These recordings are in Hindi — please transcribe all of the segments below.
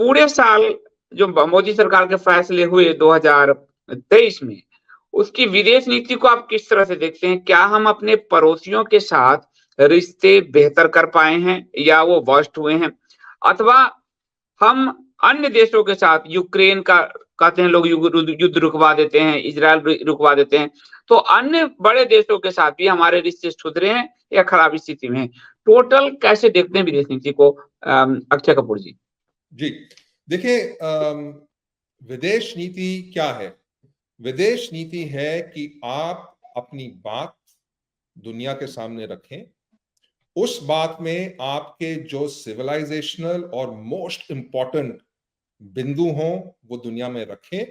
पूरे साल जो मोदी सरकार के फैसले हुए 2023 में, उसकी विदेश नीति को आप किस तरह से देखते हैं? क्या हम अपने पड़ोसियों के साथ रिश्ते बेहतर कर पाए हैं या वो वर्स्ट हुए हैं? अथवा हम अन्य देशों के साथ यूक्रेन का कहते हैं लोग युद्ध रुकवा देते हैं, इज़राइल रुकवा देते हैं। तो अन्य बड़े देशों के साथ भी हमारे रिश्ते सुधरे हैं या खराब स्थिति में हैं? टोटल कैसे देखते हैं विदेश नीति को अक्षय कपूर जी? जी, देखिए विदेश नीति क्या है? विदेश नीति है कि आप अपनी बात दुनिया के सामने रखें। उस बात में आपके जो सिविलाइजेशनल और मोस्ट इंपॉर्टेंट बिंदु हों, वो दुनिया में रखें,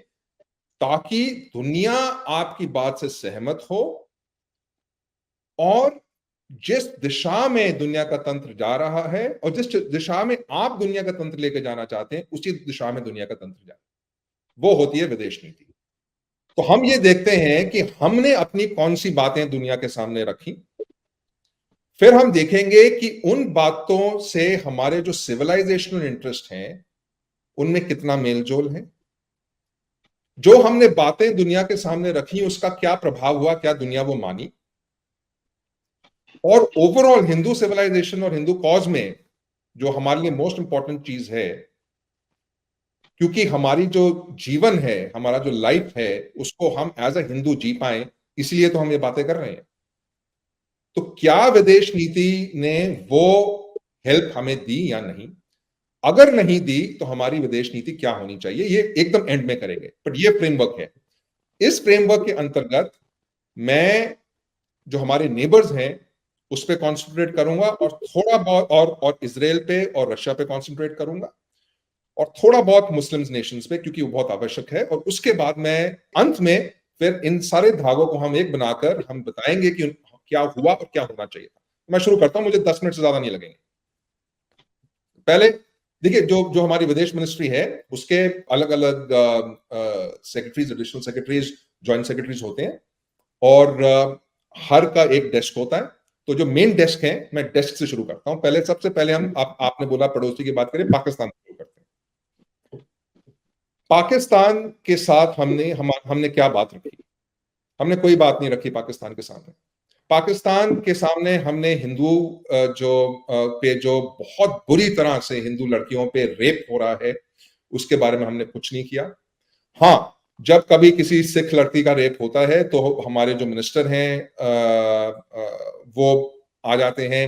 ताकि दुनिया आपकी बात से सहमत हो और जिस दिशा में दुनिया का तंत्र जा रहा है और जिस दिशा में आप दुनिया का तंत्र लेके जाना चाहते हैं, उसी दिशा में दुनिया का तंत्र जाए। वो होती है विदेश नीति। तो हम ये देखते हैं कि हमने अपनी कौन सी बातें दुनिया के सामने रखी, फिर हम देखेंगे कि उन बातों से हमारे जो सिविलाइजेशनल इंटरेस्ट हैं, उनमें कितना मेलजोल है। जो हमने बातें दुनिया के सामने रखी, उसका क्या प्रभाव हुआ, क्या दुनिया वो मानी। और ओवरऑल हिंदू सिविलाइजेशन और हिंदू कॉज में जो हमारे लिए मोस्ट इंपॉर्टेंट चीज है, क्योंकि हमारी जो जीवन है, हमारा जो लाइफ है, उसको हम एज अ हिंदू जी पाए, इसलिए तो हम ये बातें कर रहे हैं। तो क्या विदेश नीति ने वो हेल्प हमें दी या नहीं? अगर नहीं दी तो हमारी विदेश नीति क्या होनी चाहिए, ये एकदम एंड में करेंगे। बट ये फ्रेमवर्क है। इस फ्रेमवर्क के अंतर्गत मैं जो हमारे नेबर्स हैं उस पर कॉन्सेंट्रेट करूंगा और थोड़ा बहुत और इजराइल पे और रशिया पे कॉन्सेंट्रेट करूंगा और थोड़ा बहुत मुस्लिम नेशंस पे, क्योंकि वो बहुत आवश्यक है। और उसके बाद मैं अंत में फिर इन सारे धागों को हम एक बनाकर हम बताएंगे कि क्या हुआ और क्या होना चाहिए था। मैं शुरू करता हूं, मुझे 10 मिनट से ज्यादा नहीं लगेंगे। पहले देखिए, जो जो हमारी विदेश मिनिस्ट्री है, उसके अलग अलग secretaries, additional secretaries, joint secretaries होते हैं और हर का एक डेस्क होता है। तो जो मेन डेस्क है, मैं डेस्क से शुरू करता हूं। पहले सबसे पहले हम आपने बोला पड़ोसी की बात करें, पाकिस्तान से शुरू करते हैं। पाकिस्तान के साथ हमने क्या बात रखी? हमने कोई बात नहीं रखी पाकिस्तान के सामने। पाकिस्तान के सामने हमने हिंदू जो बहुत बुरी तरह से हिंदू लड़कियों पे रेप हो रहा है, उसके बारे में हमने कुछ नहीं किया। हाँ, जब कभी किसी सिख लड़की का रेप होता है तो हमारे जो मिनिस्टर हैं वो आ जाते हैं,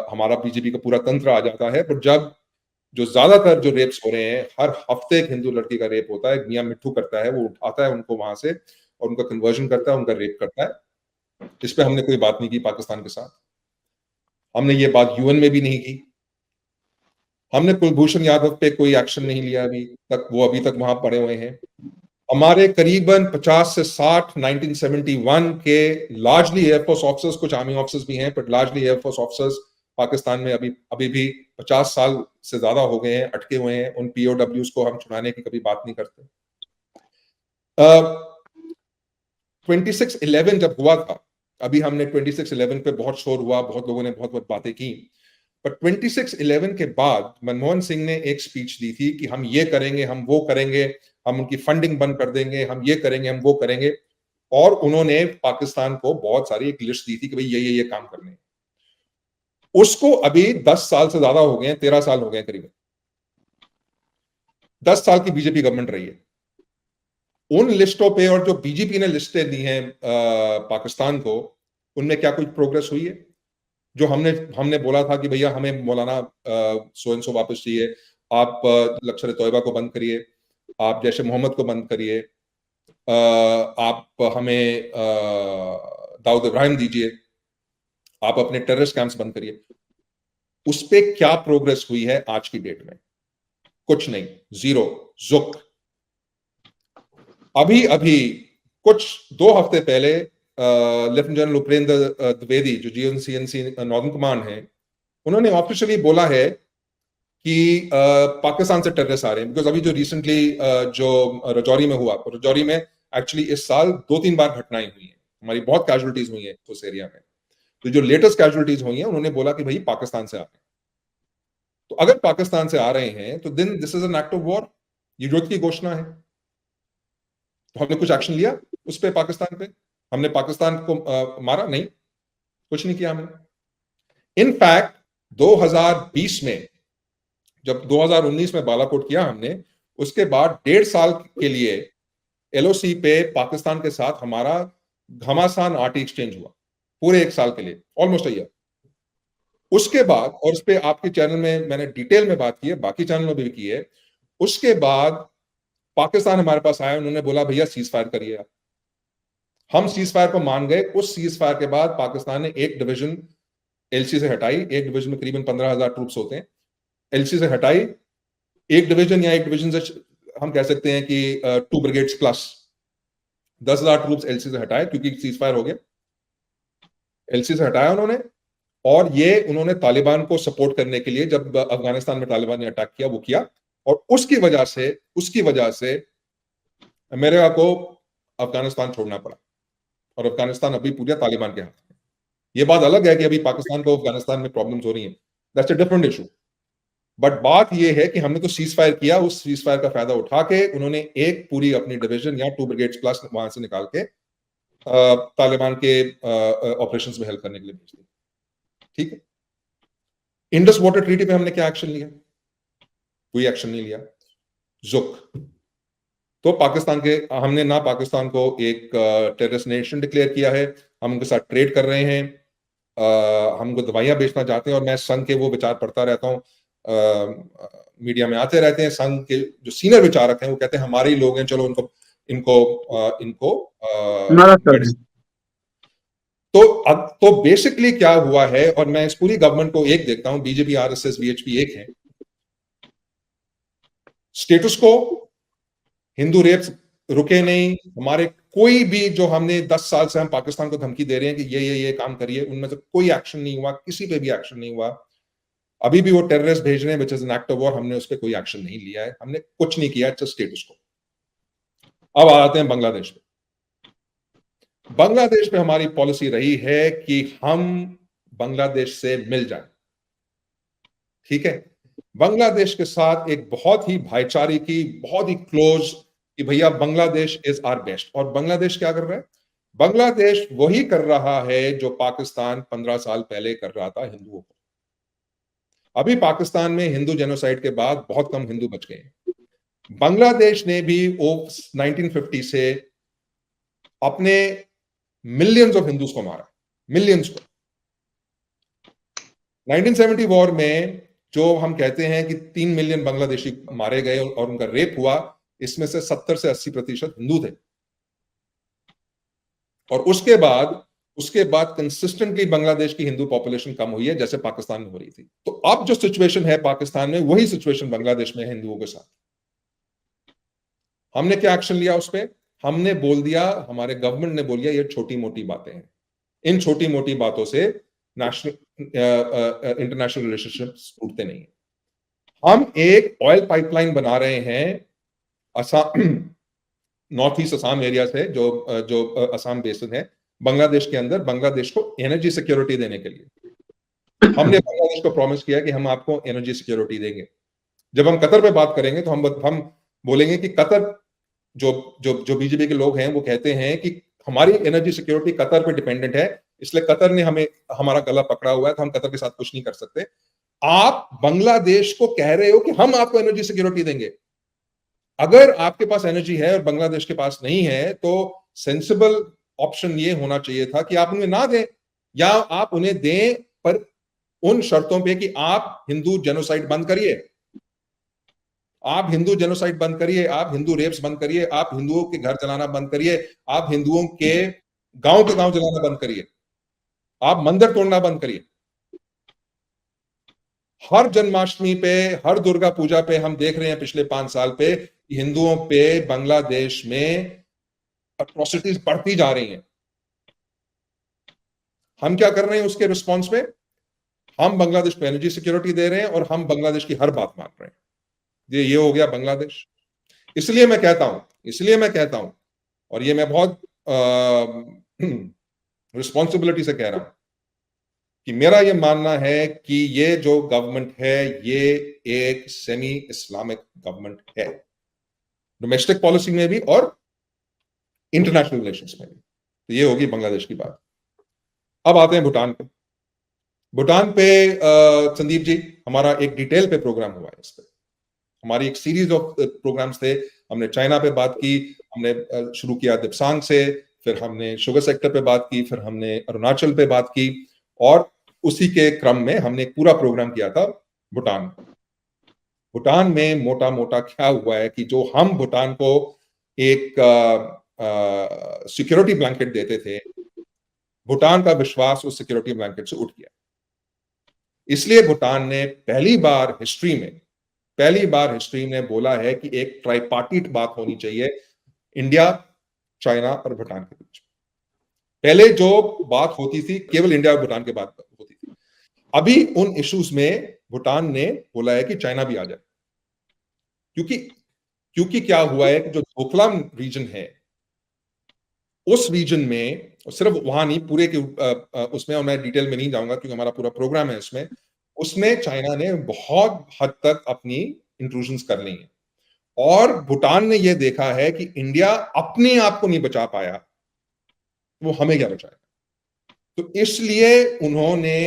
हमारा बीजेपी का पूरा तंत्र आ जाता है। पर जब जो ज्यादातर जो रेप्स हो रहे हैं, हर हफ्ते एक हिंदू लड़की का रेप होता है, मियां मिट्ठू करता है, वो उठाता है उनको वहां से और उनका कन्वर्जन करता है, उनका रेप करता है। इस पे हमने कोई बात नहीं की पाकिस्तान के साथ। हमने ये बात यूएन में भी नहीं की। हमने कुलभूषण यादव पे कोई एक्शन नहीं लिया अभी तक, वो अभी तक वहां पड़े हुए हैं। हमारे करीबन 50 से 60 1971 के लार्जली एयरफोर्स ऑफिसर्स, कुछ आर्मी ऑफिसर्स भी हैं, but largely air force officers Pakistan में अभी भी 50 साल से ज्यादा हो गए हैं, अटके हुए हैं। उन पीओडब्ल्यूज को हम छुड़ाने की कभी बात नहीं करते। 26/11 जब हुआ था, अभी हमने 26/11 पे बहुत शोर हुआ, बहुत लोगों ने बहुत बहुत बातें की। पर 26/11 के बाद मनमोहन सिंह ने एक स्पीच दी थी कि हम ये करेंगे, हम वो करेंगे, हम उनकी फंडिंग बंद कर देंगे, हम ये करेंगे, हम वो करेंगे। और उन्होंने पाकिस्तान को बहुत सारी एक लिस्ट दी थी कि भाई ये काम करने हैं। उसको अभी 10 साल से ज्यादा हो गए हैं, 13 साल हो गए करीबन। 10 साल की बीजेपी गवर्नमेंट रही है। उन लिस्टों पे और जो बीजेपी ने लिस्टें दी हैं पाकिस्तान को, उनमें क्या कुछ प्रोग्रेस हुई है? जो हमने बोला था कि भैया हमें मौलाना सो एंड सो वापस चाहिए, आप लश्कर तोयबा को बंद करिए, आप जैश मोहम्मद को बंद करिए, आप हमें दाऊद इब्राहिम दीजिए, आप अपने टेररिस्ट कैंप्स बंद करिए। उस पे क्या प्रोग्रेस हुई है आज की डेट में? कुछ नहीं, जीरो, जुक। अभी कुछ 2 हफ्ते पहले लेफ्टिनेंट जनरल उपेंद्र द्विवेदी, जो जीएनसीएनसी नॉर्दर्न कमांड है, उन्होंने ऑफिशियली बोला है कि पाकिस्तान से टेररिस्ट आ रहे हैं। बिकॉज अभी जो रिसेंटली जो रजौरी में हुआ, रजौरी में एक्चुअली इस साल 2-3 बार घटनाएं हुई हैं, हमारी बहुत कैजुअलिटीज हुई हैं उस एरिया में। तो जो लेटेस्ट कैजुअलिटीज हुई हैं, उन्होंने बोला कि भाई पाकिस्तान से आ रहे हैं। तो अगर पाकिस्तान से आ रहे हैं तो then this is an act of war, ये युद्ध की घोषणा है। तो हमने कुछ एक्शन लिया उस पे, पाकिस्तान पे? हमने पाकिस्तान को मारा? नहीं, कुछ नहीं किया हमने। इनफैक्ट 2020 में, जब 2019 में बालाकोट किया हमने, उसके बाद 1.5 साल के लिए एलओसी पे पाकिस्तान के साथ हमारा घमासान आर्टी एक्सचेंज हुआ, पूरे 1 साल के लिए, ऑलमोस्ट ईयर। उसके बाद, और इस पे आपके चैनल में मैंने डिटेल में बात की है, बाकी चैनल में भी की है, उसके बाद पाकिस्तान हमारे पास आया, उन्होंने बोला भैया सीज फायर करिए आप। हम सीज फायर को मान गए। उस सीज फायर के बाद पाकिस्तान ने एक डिवीजन एलसी से हटाई, एक डिवीजन में करीबन 15,000 ट्रूप्स होते हैं, एलसी से हटाई। एक डिवीजन या एक डिवीजन से हम कह सकते हैं कि 2 ब्रिगेड्स प्लस 10,000 ट्रूप्स एलसी से हटाए, क्योंकि सीज फायर हो गया, एलसी से हटाया उन्होंने। और ये उन्होंने तालिबान को सपोर्ट करने के लिए, जब अफगानिस्तान में तालिबान ने अटैक किया, वो किया। और उसकी वजह से अमेरिका को अफगानिस्तान छोड़ना पड़ा, और अफगानिस्तान अभी पूरे तालिबान के हाथ में। ये बात अलग है कि अभी पाकिस्तान को अफगानिस्तान में प्रॉब्लम्स हो रही हैं, that's a different issue. But बात यह है कि हमने तो सीज फायर किया, उस सीज फायर का फायदा उठा के उन्होंने एक पूरी अपनी डिवीजन या 2 ब्रिगेड्स प्लस वहां से निकाल के तालिबान के ऑपरेशंस में हेल्प करने के लिए भेज दिया। ठीक है, इंडस वाटर ट्रीटी पे हमने क्या एक्शन लिया? कोई एक्शन नहीं लिया। जुक, तो पाकिस्तान के, हमने ना पाकिस्तान को एक टेररिस्ट नेशन डिक्लेयर किया है, हम उनके साथ ट्रेड कर रहे हैं, हम उनको दवाइयां बेचना चाहते हैं। और मैं संघ के वो विचार पढ़ता रहता हूँ, मीडिया में आते रहते हैं, संघ के जो सीनियर विचारक हैं वो कहते हैं हमारे ही लोग हैं, चलो इनको मदद कर दें। तो अब तो बेसिकली क्या हुआ है, और मैं इस पूरी गवर्नमेंट को एक देखता हूं, बीजेपी, आरएसएस, वीएचपी एक है, स्टेटस को, हिंदू रेप्स रुके नहीं हमारे, कोई भी जो हमने 10 साल से हम पाकिस्तान को धमकी दे रहे हैं कि ये काम करिए, उनमें से कोई एक्शन नहीं हुआ, किसी पे भी एक्शन नहीं हुआ। अभी भी वो टेररिस्ट भेज रहे हैं, which is an act of war, हमने उस पर कोई एक्शन नहीं लिया है, हमने कुछ नहीं किया, इट्स स्टेटस को। अब आते हैं बांग्लादेश पे। बांग्लादेश पे हमारी पॉलिसी रही है कि हम बांग्लादेश से मिल जाएं। ठीक है, बांग्लादेश के साथ एक बहुत ही भाईचारे की, बहुत ही क्लोज, कि भैया बांग्लादेश इज आवर बेस्ट। और बांग्लादेश क्या कर रहा है? बांग्लादेश वही कर रहा है जो पाकिस्तान 15 साल पहले कर रहा था हिंदुओं को। अभी पाकिस्तान में हिंदू जेनोसाइड के बाद बहुत कम हिंदू बच गए हैं। बांग्लादेश ने भी 1950 से अपने मिलियंस ऑफ हिंदूज को मारा, मिलियंस को। 1970 वॉर में जो हम कहते हैं कि 3 मिलियन बांग्लादेशी मारे गए और उनका रेप हुआ, इसमें से 70 से 80% हिंदू थे। और उसके बाद कंसिस्टेंटली बांग्लादेश की हिंदू पॉपुलेशन कम हुई है, जैसे पाकिस्तान में हो रही थी। तो अब जो सिचुएशन है पाकिस्तान में, वही सिचुएशन बांग्लादेश में है हिंदुओं के साथ। हमने क्या एक्शन लिया उस पर? हमने बोल दिया, हमारे गवर्नमेंट ने बोल दिया ये छोटी मोटी बातें हैं, इन छोटी मोटी बातों से नेशनल इंटरनेशनल रिलेशनशिप्स टूटते नहीं है। हम एक ऑयल पाइपलाइन बना रहे हैं Assam, north east Assam area से, जो असम बेसिन है बांग्लादेश के अंदर, बांग्लादेश को एनर्जी सिक्योरिटी देने के लिए हमने बांग्लादेश को प्रॉमिस किया कि हम आपको एनर्जी सिक्योरिटी देंगे। जब हम कतर पे बात करेंगे तो हम बोलेंगे कि कतर, जो बीजेपी के लोग हैं वो कहते हैं कि हमारी एनर्जी सिक्योरिटी कतर पे डिपेंडेंट है, इसलिए कतर ने हमारा गला पकड़ा हुआ है, तो हम कतर के साथ कुछ नहीं कर सकते। आप बांग्लादेश को कह रहे हो कि हम आपको एनर्जी सिक्योरिटी देंगे। अगर आपके पास एनर्जी है और बांग्लादेश के पास नहीं है, तो सेंसिबल ऑप्शन ये होना चाहिए था कि आप उन्हें ना दें, या आप उन्हें दें पर उन शर्तों पे कि आप हिंदू जेनोसाइड बंद करिए, आप हिंदू जेनोसाइड बंद करिए, आप हिंदू रेप्स बंद करिए, आप हिंदुओं के घर जलाना बंद करिए, आप हिंदुओं के गांव जलाना बंद करिए, आप मंदिर तोड़ना बंद करिए। हर जन्माष्टमी पे, हर दुर्गा पूजा पे हम देख रहे हैं पिछले 5 साल पे हिंदुओं पे बांग्लादेश में अट्रॉसिटीज बढ़ती जा रही हैं। हम क्या कर रहे हैं उसके रिस्पॉन्स में? हम बांग्लादेश पे एनर्जी सिक्योरिटी दे रहे हैं और हम बांग्लादेश की हर बात मान रहे हैं। ये हो गया बांग्लादेश। इसलिए मैं कहता हूं, और ये मैं बहुत रिस्पॉन्सिबिलिटी से कह रहा हूं, कि मेरा ये मानना है कि ये जो गवर्नमेंट है ये एक सेमी इस्लामिक गवर्नमेंट है, डोमेस्टिक पॉलिसी में भी और इंटरनेशनल रिलेशंस में भी। तो ये होगी बांग्लादेश की बात। अब आते हैं भूटान पे। भूटान पे संदीप जी, हमारा एक डिटेल पे प्रोग्राम हुआ है। इस पे हमारी एक सीरीज ऑफ प्रोग्राम्स थे। हमने चाइना पे बात की, हमने शुरू किया दिप्सांग से, फिर हमने शुगर सेक्टर पे बात की, फिर हमने अरुणाचल पे बात की, और उसी के क्रम में हमने एक पूरा प्रोग्राम किया था भूटान। भूटान में मोटा मोटा क्या हुआ है कि जो हम भूटान को एक सिक्योरिटी ब्लैंकेट देते थे, भूटान का विश्वास उस सिक्योरिटी ब्लैंकेट से उठ गया। इसलिए भूटान ने पहली बार हिस्ट्री में बोला है कि एक ट्राइपार्टीट बात होनी चाहिए इंडिया, चाइना और भूटान के बीच। पहले जो बात होती थी केवल इंडिया और भूटान के बात होती थी। अभी उन इश्यूज में भूटान ने बोला है कि चाइना भी आ जाए, क्योंकि क्या हुआ है कि जो डोकलाम रीजन है, उस रीजन में, सिर्फ वहां नहीं, पूरे के उसमें, और मैं डिटेल में नहीं जाऊंगा क्योंकि हमारा पूरा प्रोग्राम है उसमें चाइना ने बहुत हद तक अपनी इंट्रूजन्स कर ली हैं। और भूटान ने यह देखा है कि इंडिया अपने आप को नहीं बचा पाया, वो हमें क्या बचाएगा। तो इसलिए उन्होंने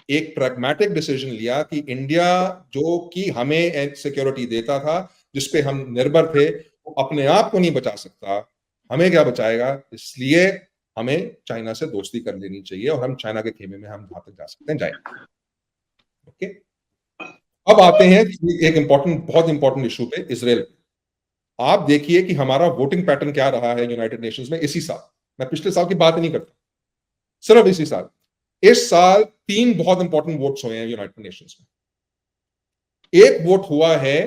एक प्रैग्मेटिक डिसीजन लिया कि इंडिया, जो कि हमें एक सिक्योरिटी देता था, जिसपे हम निर्भर थे, वो अपने आप को नहीं बचा सकता, हमें क्या बचाएगा। इसलिए हमें चाइना से दोस्ती कर लेनी चाहिए और हम चाइना के खेमे में हम जहां तक जा सकते हैं जाए। ओके, अब आते हैं एक बहुत इंपॉर्टेंट इशू पे, इजराइल। आप देखिए कि हमारा वोटिंग पैटर्न क्या रहा है यूनाइटेड नेशंस में इसी साल। मैं पिछले साल की बात नहीं करता, सिर्फ इसी साल। इस साल 3 बहुत इंपॉर्टेंट वोट्स हुए हैं यूनाइटेड नेशंस में। एक वोट हुआ है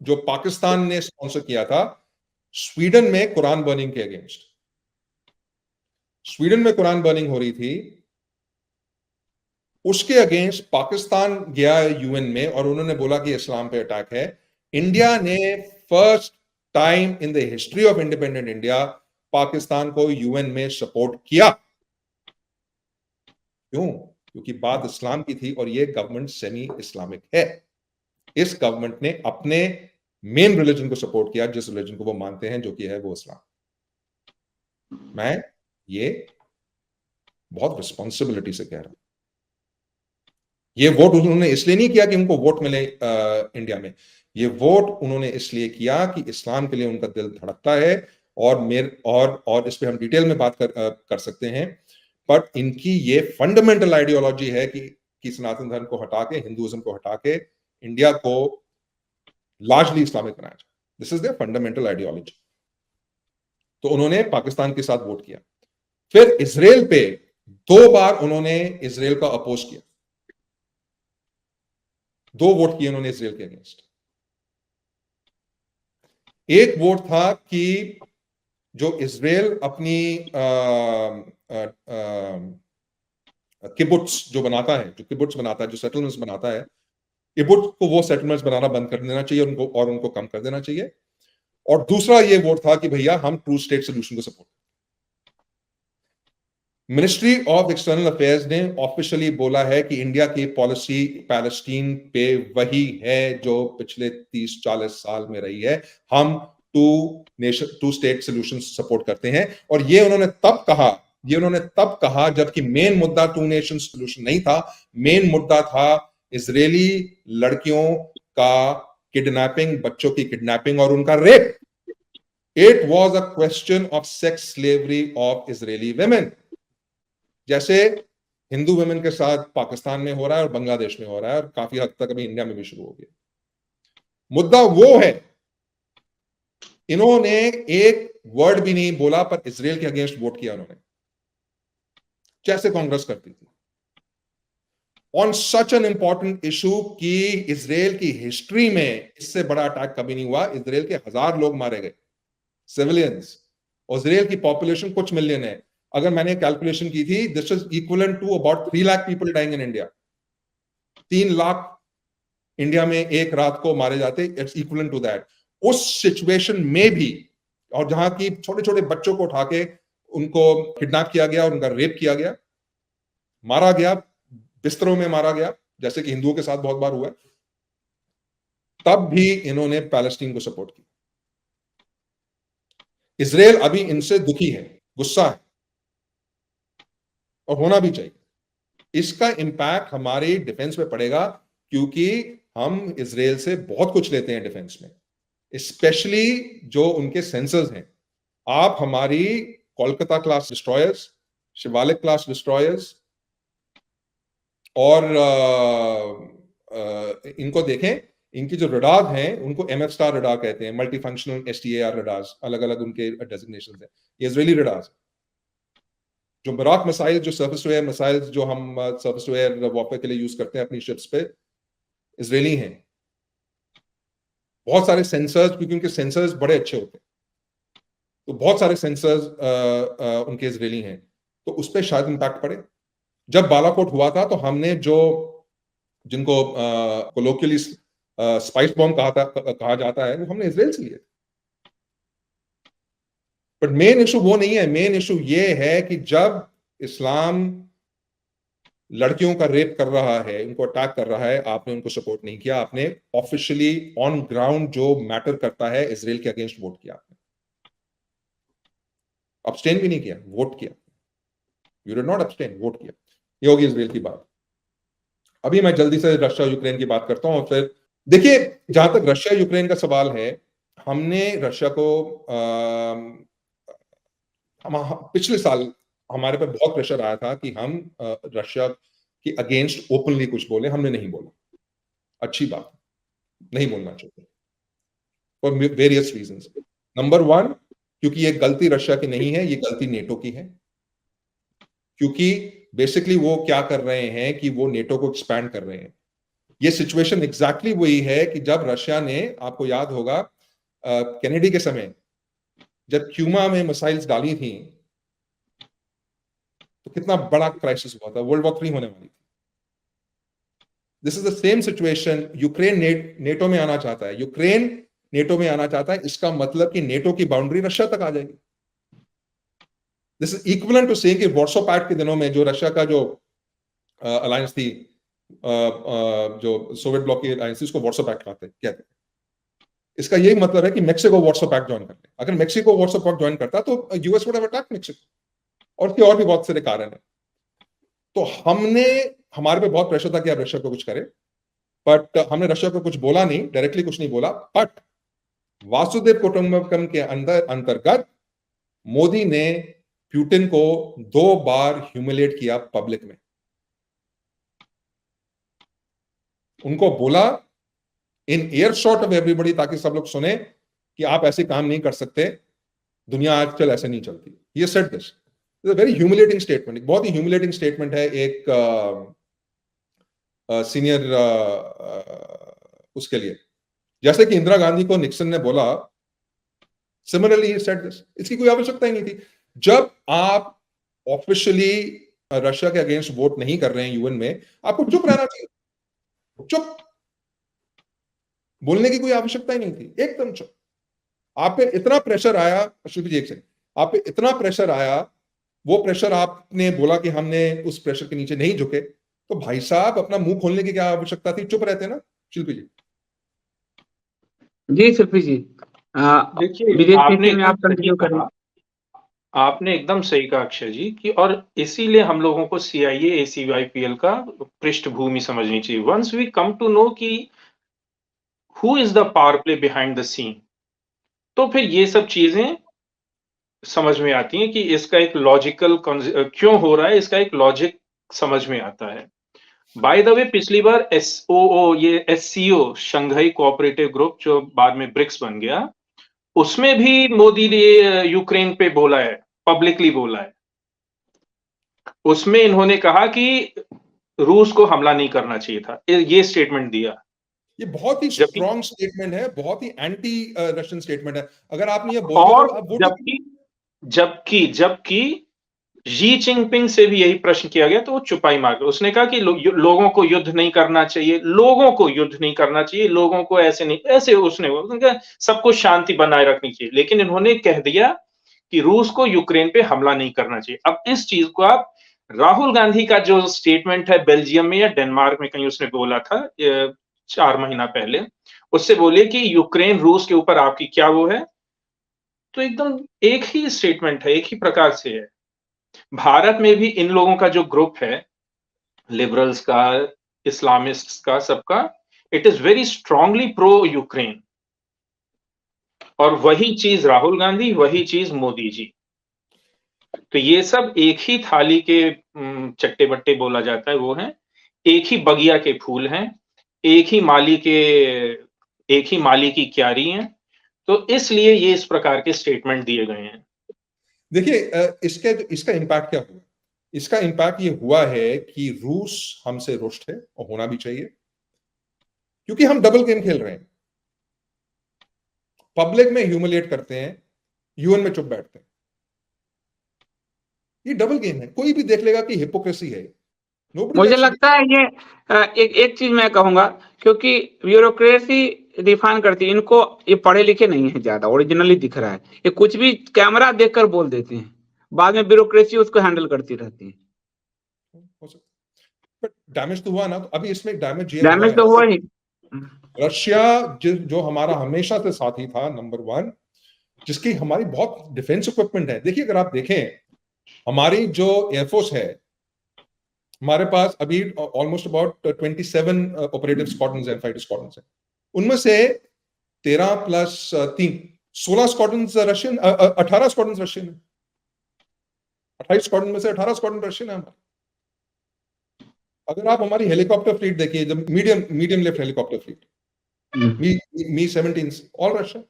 जो पाकिस्तान ने स्पॉन्सर किया था, स्वीडन में कुरान बर्निंग के अगेंस्ट। स्वीडन में कुरान बर्निंग हो रही थी, उसके अगेंस्ट पाकिस्तान गया यूएन में और उन्होंने बोला कि इस्लाम पे अटैक है। इंडिया ने first time in the history of independent India Pakistan को यूएन में सपोर्ट किया। क्यों? क्योंकि बात इस्लाम की थी और ये गवर्नमेंट सेमी इस्लामिक है। इस गवर्नमेंट ने अपने मेन रिलीजन को सपोर्ट किया, जिस रिलीजन को वो मानते हैं, जो कि है वो इस्लाम। मैं ये बहुत रिस्पॉन्सिबिलिटी से कह रहा हूं। ये वोट उन्होंने इसलिए नहीं किया कि उनको वोट मिले इंडिया में, ये वोट उन्होंने इसलिए किया कि इस्लाम के लिए उनका दिल धड़कता है। और इस पे हम डिटेल में बात कर सकते हैं। बट इनकी ये फंडामेंटल आइडियोलॉजी है कि सनातन धर्म को हटा के, हिंदुइज्म को हटा के इंडिया को लार्जली इस्लामिक बनाया जाए। This is there fundamental ideology. तो उन्होंने पाकिस्तान के साथ वोट किया। फिर इजराइल पे 2 बार उन्होंने इजराइल का अपोज किया, 2 वोट किए उन्होंने इजराइल के अगेंस्ट। एक वोट था कि जो इजराइल अपनी किबुट्स जो बनाता है, जो सेटलमेंट्स बनाता है, किबुट्स को वो सेटलमेंट्स बनाना बंद कर देना चाहिए उनको कम कर देना चाहिए। और दूसरा ये वोट था कि भैया हम 2 स्टेट सोल्यूशन को support. Ministry of external affairs ने ऑफिशियली बोला है कि इंडिया की पॉलिसी पैलेस्टीन पे वही है जो पिछले 30-40 साल में रही है। हम 2 स्टेट सोल्यूशन सपोर्ट करते हैं। और ये उन्होंने तब कहा जबकि मेन मुद्दा 2 नेशन सोल्यूशन नहीं था। मेन मुद्दा था इजरायली लड़कियों का किडनैपिंग, बच्चों की किडनैपिंग और उनका rape. It was a question of sex slavery of Israeli women, जैसे हिंदू वुमेन के साथ पाकिस्तान में हो रहा है और बांग्लादेश में हो रहा है और काफी हद तक अभी इंडिया में भी शुरू हो गया। मुद्दा वो है, इन्होंने एक वर्ड भी नहीं बोला पर इजराइल के अगेंस्ट वोट किया उन्होंने, जैसे कांग्रेस करती थी on such an important issue कि इजराइल की हिस्ट्री में इससे बड़ा अटैक कभी नहीं हुआ। इजराइल के 1000 लोग मारे गए, सिविलियंस। और इजराइल की पॉपुलेशन कुछ मिलियन है। अगर मैंने कैलकुलेशन की थी, this is equivalent to about 3 lakh people dying in India. 3 lakh India में एक रात को मारे जाते, इट्स इक्विवेलेंट टू दैट। उस सिचुएशन में भी, और जहां की छोटे छोटे बच्चों को उठा के उनको किडनैप किया गया और उनका रेप किया गया, मारा गया, बिस्तरों में मारा गया, जैसे कि हिंदुओं के साथ बहुत बार हुआ है, तब भी इन्होंने पैलेस्टीन को सपोर्ट किया। इजराइल अभी इनसे दुखी है, गुस्सा है, और होना भी चाहिए। इसका इंपैक्ट हमारे डिफेंस पे पड़ेगा, क्योंकि हम इजराइल से बहुत कुछ लेते हैं डिफेंस में, स्पेशली जो उनके सेंसर्स हैं। आप हमारी Kolkata class destroyers, Shivalik class destroyers और इनको देखें, इनकी जो रडार हैं उनको MF स्टार रडार कहते हैं, मल्टी फंक्शनल STAR रडार्स, अलग अलग उनके डेजिग्नेशन है। ये इजरायली रडार्स, जो बराक मिसाइल, जो सर्फेस टू एयर मिसाइल जो हम सर्फेस टू एयर वॉरफेयर के लिए यूज करते हैं अपनी शिप्स पे, इजरायली हैं। बहुत सारे सेंसर्स, क्योंकि उनके सेंसर्स बड़े अच्छे होते हैं, तो बहुत सारे सेंसर्स उनके इजरायली हैं, तो उस पर शायद इंपैक्ट पड़े। जब बालाकोट हुआ था तो हमने जो, जिनको कोलोकियली स्पाइस बॉम्ब कहा जाता है, वो हमने इजराइल से लिए। बट मेन इशू वो नहीं है। मेन इशू ये है कि जब इस्लाम लड़कियों का रेप कर रहा है, उनको अटैक कर रहा है, आपने उनको सपोर्ट नहीं किया। आपने ऑफिशियली ऑन ग्राउंड जो मैटर करता है इजराइल के अगेंस्ट वोट किया, आपने अब्सटेन भी नहीं किया, वोट किया। You did not abstain, vote किया। ये होगी इजराइल की बात। अभी मैं जल्दी से रशिया यूक्रेन की बात करता हूं, और फिर देखिए, जहां तक रशिया यूक्रेन का सवाल है, हमने रशिया को पिछले साल हमारे पे बहुत प्रेशर आया था कि हम रशिया के अगेंस्ट ओपनली कुछ बोले, हमने नहीं बोला। अच्छी बात, नहीं बोलना चाहिए फॉर वेरियस रीजंस। नंबर 1, क्योंकि ये गलती रशिया की नहीं है, ये गलती नेटो की है। क्योंकि बेसिकली वो क्या कर रहे हैं कि वो नेटो को एक्सपैंड कर रहे हैं। ये सिचुएशन एग्जैक्टली वही है कि जब रशिया ने, आपको याद होगा कैनेडी के समय जब क्यूबा में मिसाइल्स डाली थी, तो कितना बड़ा क्राइसिस हुआ था, वर्ल्ड वॉर 3 होने वाली थी। This is the same situation. Ukraine NATO में आना चाहता है, यूक्रेन नेटो में आना चाहता है, इसका मतलब कि नेटो की बाउंड्री रशिया तक आ जाएगी। This is equivalent to saying कि वार्सो पैक्ट के दिनों में जो रशिया का जो अलायंस थी, जो सोवियत ब्लॉक की अलायंस थी, उसको वार्सो पैक्ट कहते हैं। इसका यही मतलब है कि मेक्सिको वार्सो पैक्ट ज्वाइन कर ले। अगर मेक्सिको वार्सो पैक्ट ज्वाइन करता तो US would have attacked Mexico, और इसके और भी बहुत सारे कारण हैं। तो हमारे पे बहुत प्रेशर था कि आप रशिया को कुछ करें, बट हमने रशिया को कुछ बोला नहीं, डायरेक्टली कुछ नहीं बोला। बट वासुदेव कुटुंबकम के अंतर्गत मोदी ने पुतिन को 2 बार ह्यूमिलेट किया पब्लिक में। उनको बोला in air shot of everybody, ताकि सब लोग सुने कि आप ऐसे काम नहीं कर सकते, दुनिया आजकल ऐसे नहीं चलती। ये said this, very humiliating statement, बहुत ही ह्यूमिलेटिंग स्टेटमेंट है एक सीनियर उसके लिए। जैसे कि इंदिरा गांधी को निक्सन ने बोला, सिमिलरली सेड दिस। इसकी कोई आवश्यकता ही नहीं थी। जब आप ऑफिशियली रशिया के अगेंस्ट वोट नहीं कर रहे हैं यूएन में, आपको चुप रहना चाहिए, चुप, बोलने की कोई आवश्यकता ही नहीं थी, एकदम चुप। आप पे इतना प्रेशर आया, अश्विन जी एक सेकंड, आप पे इतना प्रेशर आया, वो प्रेशर आपने बोला कि हमने उस प्रेशर के नीचे नहीं झुके, तो भाई साहब अपना मुंह खोलने की क्या आवश्यकता थी, चुप रहते ना। शिल्पी जी। जी शिल्पी जी, देखिए, विदेश नीति में आप कंटिन्यू करें। आपने एकदम सही कहा अक्षय जी कि, और इसीलिए हम लोगों को CIA ACIPL का पृष्ठभूमि समझनी चाहिए। Once we come to know कि who is the power play behind the scene, तो फिर ये सब चीजें समझ में आती हैं कि इसका एक लॉजिकल क्यों हो रहा है, इसका एक लॉजिक समझ में आता है। बाय द वे, पिछली बार SOO, ये SCO, शंघाई कोऑपरेटिव ग्रुप, जो बाद में ब्रिक्स बन गया, उसमें भी मोदी ने यूक्रेन पे बोला है, पब्लिकली बोला है। उसमें इन्होंने कहा कि रूस को हमला नहीं करना चाहिए था, ये स्टेटमेंट दिया। ये बहुत ही स्ट्रॉन्ग स्टेटमेंट है, बहुत ही एंटी रशियन स्टेटमेंट है। अगर आपने ये बोला, और जबकि जी जिनपिंग से भी यही प्रश्न किया गया तो वो चुपाई मार गया। उसने कहा कि लोगों को युद्ध नहीं करना चाहिए, लोगों को युद्ध नहीं करना चाहिए, लोगों को ऐसे नहीं, ऐसे उसने सबको शांति बनाए रखनी चाहिए। लेकिन इन्होंने कह दिया कि रूस को यूक्रेन पे हमला नहीं करना चाहिए। अब इस चीज को आप राहुल गांधी का जो स्टेटमेंट है बेल्जियम में या डेनमार्क में कहीं उसने बोला था 4 महीना पहले, उससे बोलिए कि यूक्रेन रूस के ऊपर आपकी क्या वो है, तो एकदम एक ही स्टेटमेंट है, एक ही प्रकार से है। भारत में भी इन लोगों का जो ग्रुप है, लिबरल्स का, इस्लामिस्ट्स का, सबका, it is very strongly pro Ukraine. और वही चीज राहुल गांधी, वही चीज मोदी जी। तो ये सब एक ही थाली के चट्टे बट्टे बोला जाता है, वो है एक ही बगिया के फूल हैं, एक ही माली की क्यारी हैं। तो इसलिए ये इस प्रकार के स्टेटमेंट दिए गए हैं। देखिए, इसका इम्पैक्ट क्या हुआ? इसका इम्पैक्ट ये हुआ है कि रूस हमसे रुष्ट है, और होना भी चाहिए, क्योंकि हम डबल गेम खेल रहे हैं। पब्लिक में ह्यूमिलिएट करते हैं, यूएन में चुप बैठते हैं। ये डबल गेम है, कोई भी देख लेगा कि हिपोक्रेसी है। मुझे लगता है ये एक चीज मैं कहूंगा, क्योंकि ब्यूरोक्रेसी डिफाइन करती है इनको, ये पढ़े लिखे नहीं है ज्यादा, ओरिजिनली दिख रहा है, ये कुछ भी कैमरा देखकर बोल देते हैं, बाद में ब्यूरोक्रेसी उसको हैंडल करती रहती है। बट डैमेज तो हुआ ना, तो अभी इसमें डैमेज तो हुआ ही। रशिया जो हमारा हमेशा से साथी था, नंबर 1, जिसकी हमारी बहुत डिफेंस इक्विपमेंट है। देखिए, अगर आप देखें, हमारी जो एयरफोर्स है, हमारे पास अभी almost about 27 operative squadrons and fighter squadrons हैं। उनमें से 13 + 3 16 स्क्वाड्रन्स रशियन, 18 स्क्वाड्रन्स रशियन है। 28 स्क्वाड्रन में से 18 स्क्वाड्रन रशियन है हमारे। अगर आप हमारी हेलीकॉप्टर फ्लीट देखिए, जब मीडियम लिफ्ट हेलीकॉप्टर फ्लीट, मी 17 ऑल रशियन।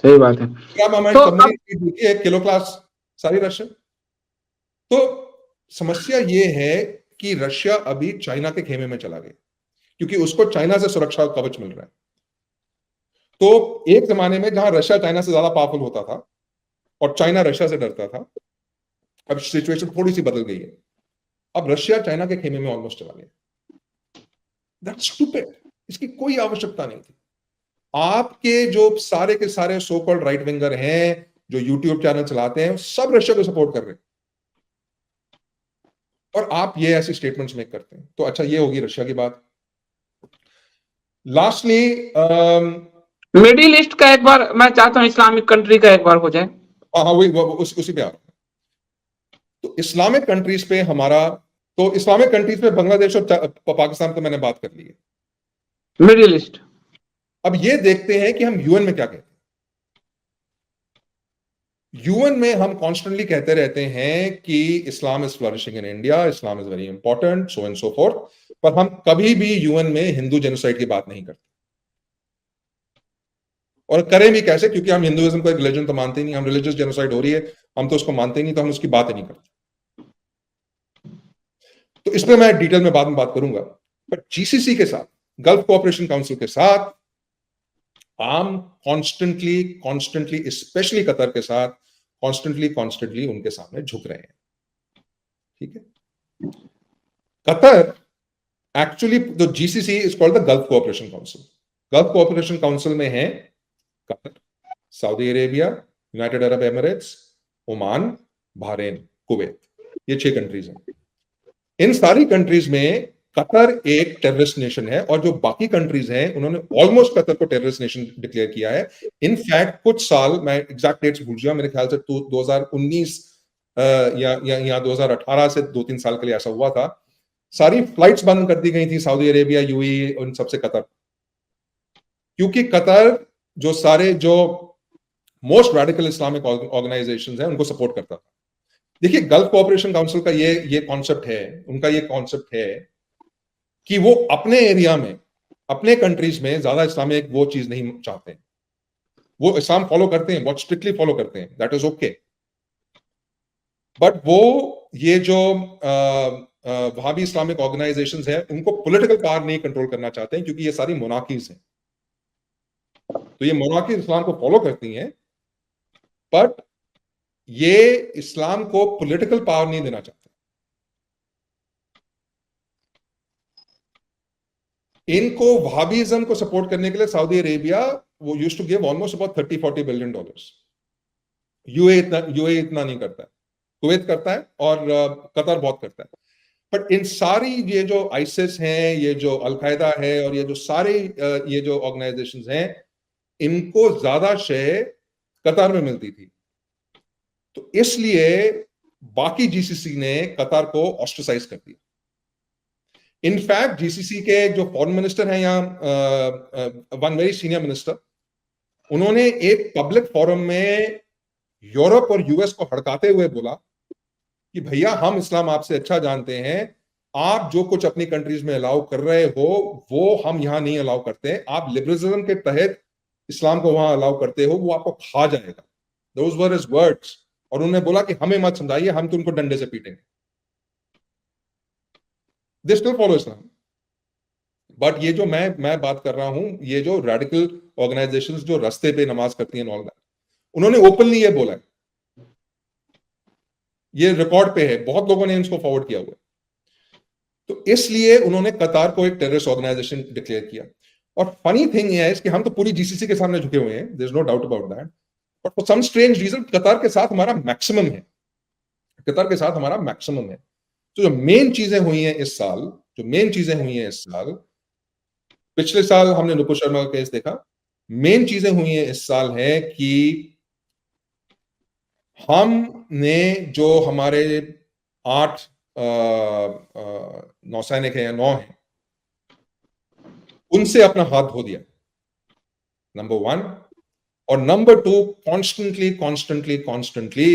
सही बात है। आप हमारी सबमरीन फ्लीट देखिए, किलो क्लास, सारी रशियन। तो समस्या ये है कि रशिया अभी चाइना के खेमे में चला गया, क्योंकि उसको चाइना से सुरक्षा कवच मिल रहा है। तो एक जमाने में जहां रशिया चाइना से ज्यादा पावरफुल होता था और चाइना रशिया से डरता था, अब सिचुएशन थोड़ी सी बदल गई है। अब रशिया चाइना के खेमे में ऑलमोस्ट चला गया। That's stupid. इसकी कोई आवश्यकता नहीं थी। आपके जो सारे के सारे सो कॉल्ड राइट विंगर हैं, जो यूट्यूब चैनल चलाते हैं, सब रशिया को सपोर्ट कर रहे हैं, और आप ये ऐसी स्टेटमेंट्स मेक करते हैं। तो अच्छा, ये होगी रशिया की बात। लास्टली मिडिल ईस्ट का एक बार मैं चाहता हूं, इस्लामिक कंट्री का एक बार हो जाए। हाँ, वही उसी पे आ रहा हूं। तो इस्लामिक कंट्रीज पे हमारा, तो इस्लामिक कंट्रीज पे बांग्लादेश और पाकिस्तान तो मैंने बात कर ली है। मिडिल ईस्ट, अब ये देखते हैं कि हम यूएन में क्या कहते हैं। यूएन में हम कॉन्स्टेंटली कहते रहते हैं कि Islam is flourishing in India, Islam is very important, so and so forth, पर हम कभी भी यूएन में हिंदू जेनोसाइड की बात नहीं करते। और करें भी कैसे, क्योंकि हम हिंदुइज्म को एक रिलीजन तो मानते ही नहीं। हम रिलीजियस जेनोसाइड हो रही है, हम तो उसको मानते ही नहीं, तो हम उसकी बात ही नहीं करते। तो इस पर मैं डिटेल में बाद में बात करूंगा। बट जीसीसी के साथ, गल्फ कोऑपरेशन काउंसिल के साथ हम कॉन्स्टेंटली स्पेशली कतर के साथ कॉन्स्टेंटली उनके सामने झुक रहे हैं। ठीक है। Qatar actually, the GCC is called the gulf cooperation council. Gulf cooperation council में है Qatar, Saudi Arabia, United Arab Emirates, Oman, Bahrain, Kuwait, ये 6 कंट्रीज हैं। इन सारी कंट्रीज में कतर एक टेररिस्ट नेशन है, और जो बाकी कंट्रीज हैं उन्होंने ऑलमोस्ट कतर को टेररिस्ट नेशन डिक्लेयर किया है। इनफैक्ट कुछ साल, मैं एग्जैक्ट डेट्स भूल गया, मेरे ख्याल से 2019 या 2018 से 2-3 साल के लिए ऐसा हुआ था। सारी फ्लाइट्स बंद कर दी गई थी, सऊदी अरेबिया, यूएई, उन सबसे कतर, क्योंकि कतर जो मोस्ट रेडिकल इस्लामिक ऑर्गेनाइजेशंस हैं उनको सपोर्ट करता था। देखिए, गल्फ कोऑपरेशन काउंसिल का ये कॉन्सेप्ट है, उनका ये कॉन्सेप्ट है कि वो अपने एरिया में, अपने कंट्रीज में ज्यादा इस्लामिक वो चीज नहीं चाहते हैं। वो इस्लाम फॉलो करते हैं, बहुत स्ट्रिक्टली फॉलो करते हैं, दैट इज ओके। बट वो ये जो वहाबी इस्लामिक ऑर्गेनाइजेशंस हैं, उनको पॉलिटिकल पावर नहीं कंट्रोल करना चाहते हैं, क्योंकि ये सारी मोनार्कीज हैं। तो ये मोनार्की इस्लाम को फॉलो करती हैं, बट ये इस्लाम को पॉलिटिकल पावर नहीं देना चाहते। इनको वहाबीज़म को सपोर्ट करने के लिए सऊदी अरेबिया वो used to give almost about $30-40 billion. UAE इतना नहीं करता है, कुवैत करता है और कतर बहुत करता है। बट इन सारी ये जो आईसिस हैं, ये जो अलकायदा है और ये जो सारे ये जो ऑर्गेनाइजेशंस हैं, इनको ज्यादा शेयर कतार में मिलती थी। तो इसलिए बाकी जीसीसी ने कतार को ऑस्ट्रेसाइज कर दिया। इनफैक्ट जीसीसी के जो फॉरेन मिनिस्टर हैं यहाँ, वन वेरी सीनियर मिनिस्टर, उन्होंने एक पब्लिक फोरम में यूरोप और यूएस को हड़काते हुए बोला कि भैया हम इस्लाम आपसे अच्छा जानते हैं, आप जो कुछ अपनी कंट्रीज में अलाउ कर रहे हो वो हम यहां नहीं अलाउ करते। आप लिबरलिज्म के तहत इस्लाम को वहां अलाउ करते हो, वो आपको खा जाएगा। Those were his words। और उन्होंने बोला कि हमें मत समझाइए, हम तो उनको डंडे से पीटेंगे। They still follow Islam। But ये जो मैं बात कर रहा हूं, ये जो रेडिकल ऑर्गेनाइजेशंस जो रास्ते पे नमाज करती हैं ऑल दैट, उन्होंने ओपनली ये बोला है, ये रिकॉर्ड पे है, बहुत लोगों ने इसको फॉरवर्ड किया हुआ है। तो इसलिए उन्होंने कतार को एक टेररिस्ट ऑर्गेनाइजेशन डिक्लेयर किया। और फनी थिंग ये है कि हम तो पूरी जीसीसी के सामने झुके हुए हैं, there is no doubt about that, but for some strange reason Qatar के साथ हमारा मैक्सिमम है, कतार के साथ हमारा मैक्सिमम है। तो जो मेन चीजें हुई हैं इस साल, पिछले साल हमने नुपुर शर्मा का केस देखा, मेन चीजें हुई हैं इस साल है कि हमने जो हमारे 8 नौसैनिक हैं या 9 हैं, उनसे अपना हाथ धो दिया, नंबर 1। और नंबर 2, कॉन्स्टेंटली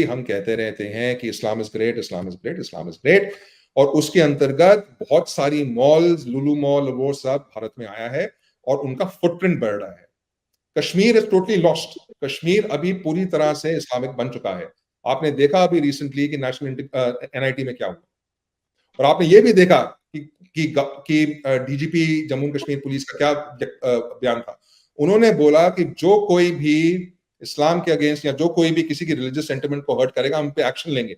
हम कहते रहते हैं कि Islam is great, Islam is great, Islam is great. और उसके अंतर्गत बहुत सारी मॉल्स, लुलु मॉल, वो सब भारत में आया है और उनका फुटप्रिंट बढ़ रहा है। Kashmir is totally lost. Kashmir अभी पूरी तरह से इस्लामिक बन चुका है। आपने देखा अभी रिसेंटली कि नेशनल एनआईटी में क्या हुआ, और आपने ये भी देखा कि डीजीपी जम्मू कश्मीर पुलिस का क्या बयान था। उन्होंने बोला कि जो कोई भी इस्लाम के अगेंस्ट या जो कोई भी किसी की रिलीजियस सेंटिमेंट को हर्ट करेगा, हम पे एक्शन लेंगे।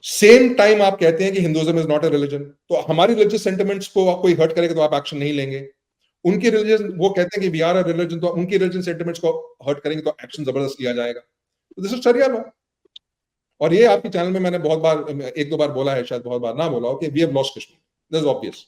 सेम टाइम आप कहते हैं कि Hinduism is not a religion, तो हमारी रिलीजियस सेंटिमेंट्स को कोई हर्ट करेगा तो आप एक्शन नहीं लेंगे। उनकी रिलीजन, वो कहते हैं कि वी आर अ रिलीजन, तो उनकी रिलीजियस सेंटिमेंट्स को हर्ट करेंगे तो एक्शन जबरदस्त लिया जाएगा। तो दिस इज शरिया लॉ। और ये आपके चैनल में मैंने बहुत बार, 1-2 बार बोला है, शायद बहुत बार ना बोला हो, कि we have lost Kashmir, this is obvious.